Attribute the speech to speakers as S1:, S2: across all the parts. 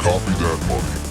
S1: Copy that money.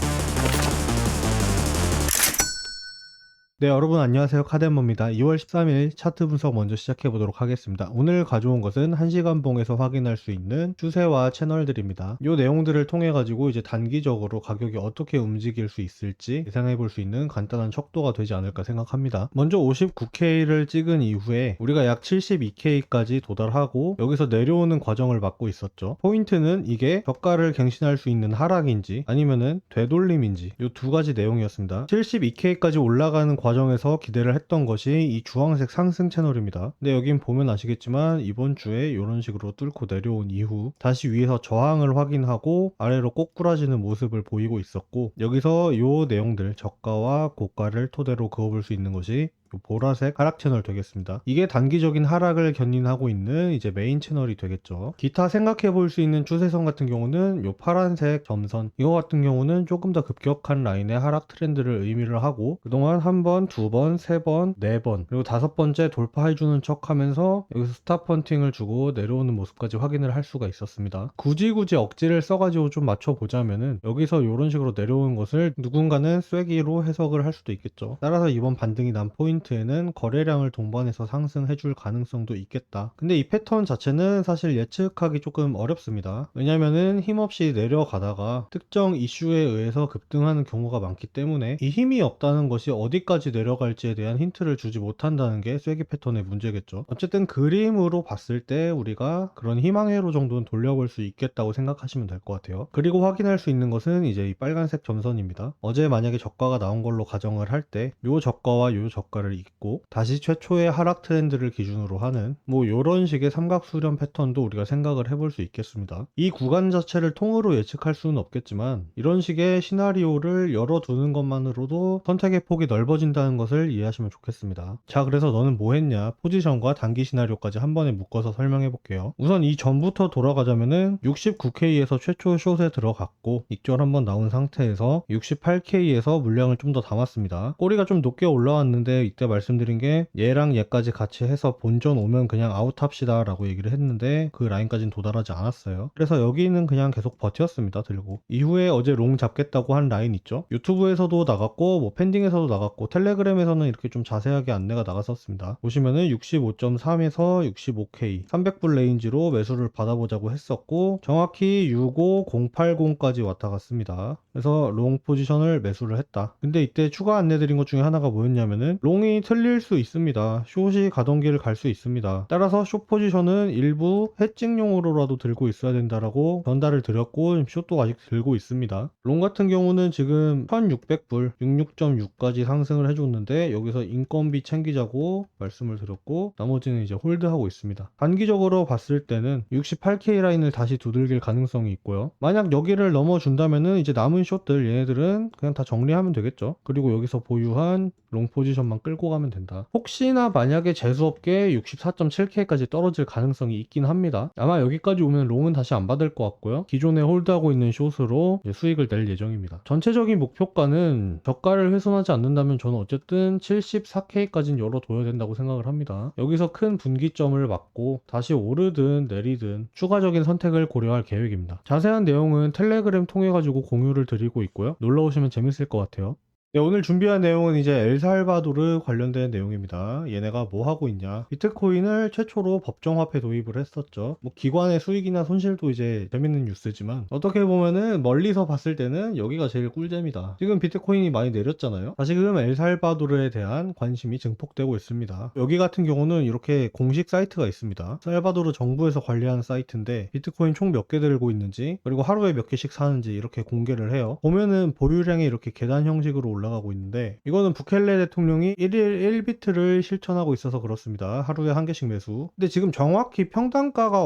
S2: 네, 여러분 안녕하세요. 카덴모입니다. 2월 13일 차트 분석 먼저 시작해 보도록 하겠습니다. 오늘 가져온 것은 1시간 봉에서 확인할 수 있는 추세와 채널들입니다. 이 내용들을 통해 가지고 이제 단기적으로 가격이 어떻게 움직일 수 있을지 예상해 볼 수 있는 간단한 척도가 되지 않을까 생각합니다. 먼저 59K를 찍은 이후에 우리가 약 72K까지 도달하고 여기서 내려오는 과정을 맞고 있었죠. 포인트는 이게 저가를 갱신할 수 있는 하락인지 아니면은 되돌림인지 이 두 가지 내용이었습니다. 72K까지 올라가는 과정에서 기대를 했던 것이 이 주황색 상승 채널입니다. 근데 여긴 보면 아시겠지만 이번 주에 이런 식으로 뚫고 내려온 이후 다시 위에서 저항을 확인하고 아래로 꼬꾸라지는 모습을 보이고 있었고, 여기서 이 내용들 저가와 고가를 토대로 그어볼 수 있는 것이 보라색 하락 채널 되겠습니다. 이게 단기적인 하락을 견인하고 있는 이제 메인 채널이 되겠죠. 기타 생각해 볼 수 있는 추세선 같은 경우는 요 파란색 점선 이거 같은 경우는 조금 더 급격한 라인의 하락 트렌드를 의미를 하고, 그동안 한 번, 두 번, 세 번, 네 번, 그리고 다섯 번째 돌파해주는 척 하면서 여기서 스탑 펀팅을 주고 내려오는 모습까지 확인을 할 수가 있었습니다. 굳이 억지를 써가지고 좀 맞춰보자면은 여기서 이런 식으로 내려오는 것을 누군가는 쐐기로 해석을 할 수도 있겠죠. 따라서 이번 반등이 난 포인트에는 거래량을 동반해서 상승해줄 가능성도 있겠다. 근데 이 패턴 자체는 사실 예측하기 조금 어렵습니다. 왜냐면은 힘없이 내려가다가 특정 이슈에 의해서 급등하는 경우가 많기 때문에 이 힘이 없다는 것이 어디까지 내려갈지에 대한 힌트를 주지 못한다는 게 쐐기 패턴의 문제겠죠. 어쨌든 그림으로 봤을 때 우리가 그런 희망회로 정도는 돌려볼 수 있겠다고 생각하시면 될 것 같아요. 그리고 확인할 수 있는 것은 이제 이 빨간색 점선입니다. 어제 만약에 저가가 나온 걸로 가정을 할 때 요 저가와 요 저가를 잇고 다시 최초의 하락 트렌드를 기준으로 하는 뭐 요런 식의 삼각 수렴 패턴도 우리가 생각을 해볼 수 있겠습니다. 이 구간 자체를 통으로 예측할 수는 없겠지만 이런 식의 시나리오를 열어두는 것만으로도 선택의 폭이 넓어진다는 것을 이해하시면 좋겠습니다. 자, 그래서 너는 뭐 했냐? 포지션과 단기 시나리오까지 한 번에 묶어서 설명해 볼게요. 우선 이 전부터 돌아가자면은 69K에서 최초 숏에 들어갔고 익절 한번 나온 상태에서 68K에서 물량을 좀 더 담았습니다. 꼬리가 좀 높게 올라왔는데 이때 말씀드린 게 얘랑 얘까지 같이 해서 본전 오면 그냥 아웃합시다 라고 얘기를 했는데 그 라인까지는 도달하지 않았어요. 그래서 여기는 그냥 계속 버텼습니다. 들고 이후에 어제 롱 잡겠다고 한 라인 있죠. 유튜브에서도 나갔고 뭐 팬딩에서도 나갔고 텔레그램에서는 이렇게 좀 자세하게 안내가 나갔었습니다. 보시면은 65.3에서 65K 300불 레인지로 매수를 받아보자고 했었고 정확히 65080까지 왔다 갔습니다. 그래서 롱 포지션을 매수를 했다. 근데 이때 추가 안내드린 것 중에 하나가 뭐였냐면은 롱이 틀릴 수 있습니다. 숏이 가던 길을 갈 수 있습니다. 따라서 숏 포지션은 일부 해칭용으로라도 들고 있어야 된다라고 전달을 드렸고 지금 숏도 아직 들고 있습니다. 롱 같은 경우는 지금 1600불 66.6까지 상승을 해줬는데 여기서 인건비 챙기자고 말씀을 드렸고 나머지는 이제 홀드하고 있습니다. 단기적으로 봤을 때는 68K 라인을 다시 두들길 가능성이 있고요. 만약 여기를 넘어준다면은 이제 남은 숏들 얘네들은 그냥 다 정리하면 되겠죠. 그리고 여기서 보유한 롱 포지션만 끌고 가면 된다. 혹시나 만약에 재수없게 64.7K까지 떨어질 가능성이 있긴 합니다. 아마 여기까지 오면 롱은 다시 안 받을 것 같고요. 기존에 홀드하고 있는 숏으로 수익을 낼 예정입니다. 전체적인 목표가는 저가를 훼손하지 않는다면 저는 어쨌든 74K까지는 열어둬야 된다고 생각을 합니다. 여기서 큰 분기점을 맞고 다시 오르든 내리든 추가적인 선택을 고려할 계획입니다. 자세한 내용은 텔레그램 통해 가지고 공유를 드리고 있고요. 놀러오시면 재밌을 것 같아요. 네, 오늘 준비한 내용은 이제 엘살바도르 관련된 내용입니다. 얘네가 뭐 하고 있냐? 비트코인을 최초로 법정화폐 도입을 했었죠. 뭐 기관의 수익이나 손실도 이제 재밌는 뉴스지만 어떻게 보면은 멀리서 봤을 때는 여기가 제일 꿀잼이다. 지금 비트코인이 많이 내렸잖아요. 다시금 엘살바도르에 대한 관심이 증폭되고 있습니다. 여기 같은 경우는 이렇게 공식 사이트가 있습니다. 살바도르 정부에서 관리하는 사이트인데 비트코인 총 몇 개 들고 있는지 그리고 하루에 몇 개씩 사는지 이렇게 공개를 해요. 보면은 보유량이 이렇게 계단 형식으로 올라가고 있는데 이거는 부켈레 대통령이 1일 1비트를 실천하고 있어서 그렇습니다. 하루에 한 개씩 매수. 근데 지금 정확히 평단가가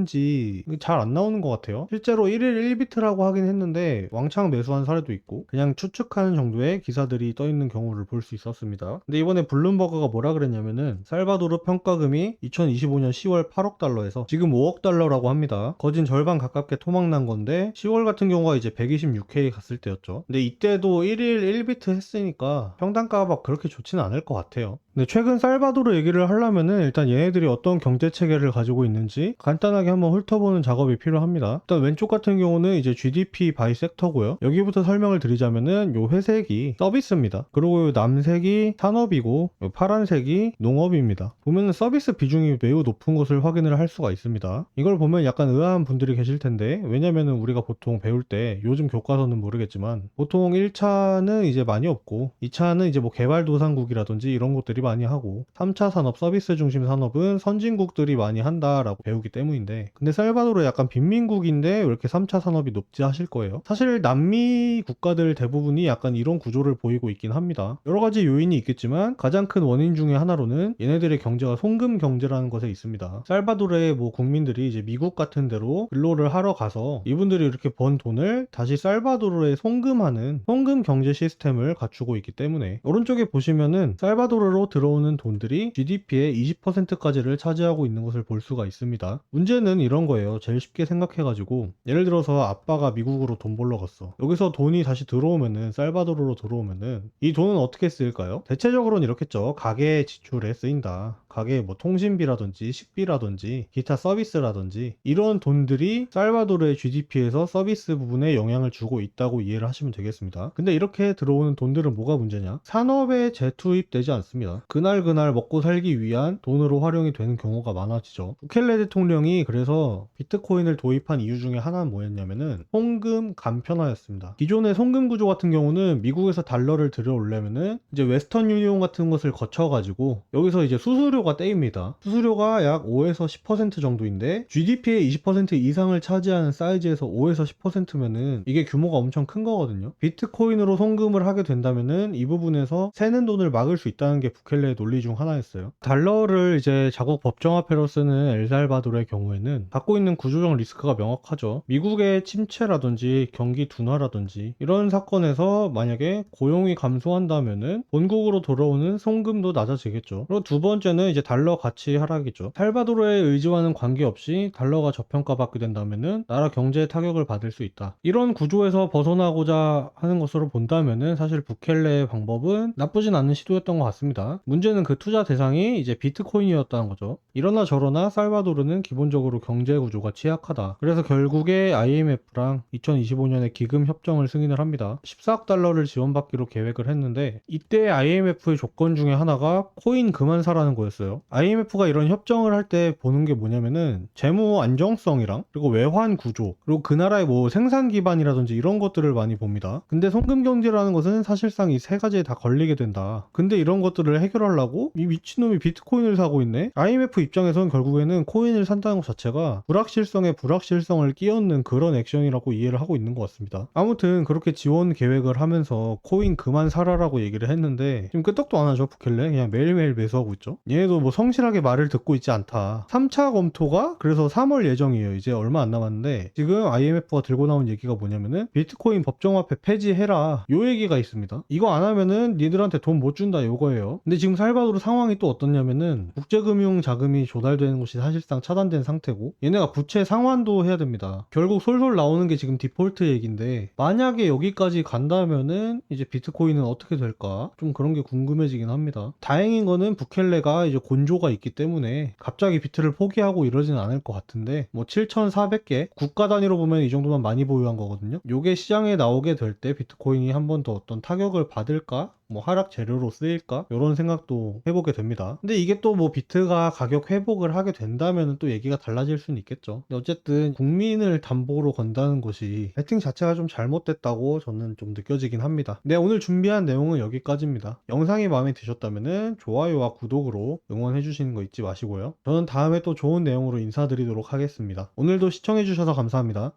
S2: 어딘지 잘 안 나오는 것 같아요. 실제로 1일 1비트라고 하긴 했는데 왕창 매수한 사례도 있고 그냥 추측하는 정도의 기사들이 떠 있는 경우를 볼 수 있었습니다. 근데 이번에 블룸버그가 뭐라 그랬냐면은 살바도르 평가금이 2025년 10월 8억 달러에서 지금 5억 달러라고 합니다. 거진 절반 가깝게 토막난 건데 10월 같은 경우가 이제 126K 갔을 때였죠. 근데 이때도 1일 1비트 업데이트 했으니까 평단가가 막 그렇게 좋지는 않을 것 같아요. 근데 최근 살바도르 얘기를 하려면은 일단 얘네들이 어떤 경제 체계를 가지고 있는지 간단하게 한번 훑어보는 작업이 필요합니다. 일단 왼쪽 같은 경우는 이제 GDP 바이 섹터고요. 여기부터 설명을 드리자면은 요 회색이 서비스입니다. 그리고 요 남색이 산업이고 요 파란색이 농업입니다. 보면은 서비스 비중이 매우 높은 것을 확인을 할 수가 있습니다. 이걸 보면 약간 의아한 분들이 계실 텐데, 왜냐면은 우리가 보통 배울 때 요즘 교과서는 모르겠지만 보통 1차는 이제 많이 없고 2차는 이제 뭐 개발도상국이라든지 이런 것들이 많이 하고 3차 산업 서비스 중심 산업은 선진국들이 많이 한다라고 배우기 때문인데, 근데 살바도르 약간 빈민국인데 왜 이렇게 3차 산업이 높지 하실 거예요. 사실 남미 국가들 대부분이 약간 이런 구조를 보이고 있긴 합니다. 여러 가지 요인이 있겠지만 가장 큰 원인 중에 하나로는 얘네들의 경제가 송금 경제라는 것에 있습니다. 살바도르의 뭐 국민들이 이제 미국 같은 데로 근로를 하러 가서 이분들이 이렇게 번 돈을 다시 살바도르에 송금하는 송금 경제 시스템을 갖추고 있기 때문에, 오른쪽에 보시면은 살바도르로 들어오는 돈들이 GDP의 20%까지를 차지하고 있는 것을 볼 수가 있습니다. 문제는 이런 거예요. 제일 쉽게 생각해가지고, 예를 들어서 아빠가 미국으로 돈 벌러 갔어. 여기서 돈이 다시 들어오면은, 살바도르로 들어오면은 이 돈은 어떻게 쓰일까요? 대체적으로는 이렇겠죠. 가계 지출에 쓰인다. 가게 뭐 통신비라든지 식비라든지 기타 서비스라든지 이런 돈들이 살바도르의 GDP에서 서비스 부분에 영향을 주고 있다고 이해를 하시면 되겠습니다. 근데 이렇게 들어오는 돈들은 뭐가 문제냐? 산업에 재투입되지 않습니다. 그날 먹고 살기 위한 돈으로 활용이 되는 경우가 많아지죠. 부켈레 대통령이 그래서 비트코인을 도입한 이유 중에 하나는 뭐였냐면은 송금 간편화였습니다. 기존의 송금 구조 같은 경우는 미국에서 달러를 들여오려면은 이제 웨스턴 유니온 같은 것을 거쳐가지고 여기서 이제 수수료가 떼입니다. 수수료가 약 5에서 10% 정도인데 GDP의 20% 이상을 차지하는 사이즈에서 5에서 10%면은 이게 규모가 엄청 큰 거거든요. 비트코인으로 송금을 하게 된다면은 이 부분에서 새는 돈을 막을 수 있다는 게 부켈레의 논리 중 하나였어요. 달러를 이제 자국 법정화폐로 쓰는 엘살바도르의 경우에는 갖고 있는 구조적 리스크가 명확하죠. 미국의 침체라든지 경기 둔화라든지 이런 사건에서 만약에 고용이 감소한다면은 본국으로 돌아오는 송금도 낮아지겠죠. 그리고 두 번째는 이제 달러 가치 하락이죠. 살바도르의 의지와는 관계없이 달러가 저평가받게 된다면은 나라 경제에 타격을 받을 수 있다. 이런 구조에서 벗어나고자 하는 것으로 본다면은 사실 부켈레의 방법은 나쁘진 않은 시도였던 것 같습니다. 문제는 그 투자 대상이 이제 비트코인이었다는 거죠. 이러나 저러나 살바도르는 기본적으로 경제 구조가 취약하다. 그래서 결국에 IMF랑 2025년에 기금 협정을 승인을 합니다. 14억 달러를 지원받기로 계획을 했는데, 이때 IMF의 조건 중에 하나가 코인 그만 사라는 거였어요. IMF가 이런 협정을 할 때 보는 게 뭐냐면은 재무 안정성이랑 그리고 외환 구조, 그리고 그 나라의 뭐 생산 기반이라든지 이런 것들을 많이 봅니다. 근데 송금 경제라는 것은 사실상 이 세 가지에 다 걸리게 된다. 근데 이런 것들을 해결하려고 이 미친놈이 비트코인을 사고 있네? IMF 입장에서는 결국에는 코인을 산다는 것 자체가 불확실성에 불확실성을 끼얹는 그런 액션이라고 이해를 하고 있는 것 같습니다. 아무튼 그렇게 지원 계획을 하면서 코인 그만 사라라고 얘기를 했는데 지금 끄떡도 안 하죠. 부켈레 그냥 매일매일 매수하고 있죠. 얘네도 뭐 성실하게 말을 듣고 있지 않다. 3차 검토가 그래서 3월 예정이에요. 이제 얼마 안 남았는데 지금 IMF가 들고 나온 얘기가 뭐냐면은 비트코인 법정화폐 폐지해라, 요 얘기가 있습니다. 이거 안 하면은 니들한테 돈 못 준다, 요거예요. 근데 지금 살바도르 상황이 또 어떻냐면은 국제금융 자금이 조달되는 곳이 사실상 차단된 상태고 얘네가 부채 상환도 해야 됩니다. 결국 솔솔 나오는 게 지금 디폴트 얘기인데, 만약에 여기까지 간다면은 이제 비트코인은 어떻게 될까 좀 그런 게 궁금해지긴 합니다. 다행인 거는 부켈레가 이제 곤조가 있기 때문에 갑자기 비트를 포기하고 이러진 않을 것 같은데, 뭐 7,400개 국가 단위로 보면 이 정도만 많이 보유한 거거든요. 요게 시장에 나오게 될 때 비트코인이 한 번 더 어떤 타격을 받을까, 뭐 하락 재료로 쓰일까, 이런 생각도 해보게 됩니다. 근데 이게 또 뭐 비트가 가격 회복을 하게 된다면 또 얘기가 달라질 수는 있겠죠. 근데 어쨌든 국민을 담보로 건다는 것이 배팅 자체가 좀 잘못됐다고 저는 좀 느껴지긴 합니다. 네, 오늘 준비한 내용은 여기까지입니다. 영상이 마음에 드셨다면 좋아요와 구독으로 응원해 주시는 거 잊지 마시고요. 저는 다음에 또 좋은 내용으로 인사드리도록 하겠습니다. 오늘도 시청해 주셔서 감사합니다.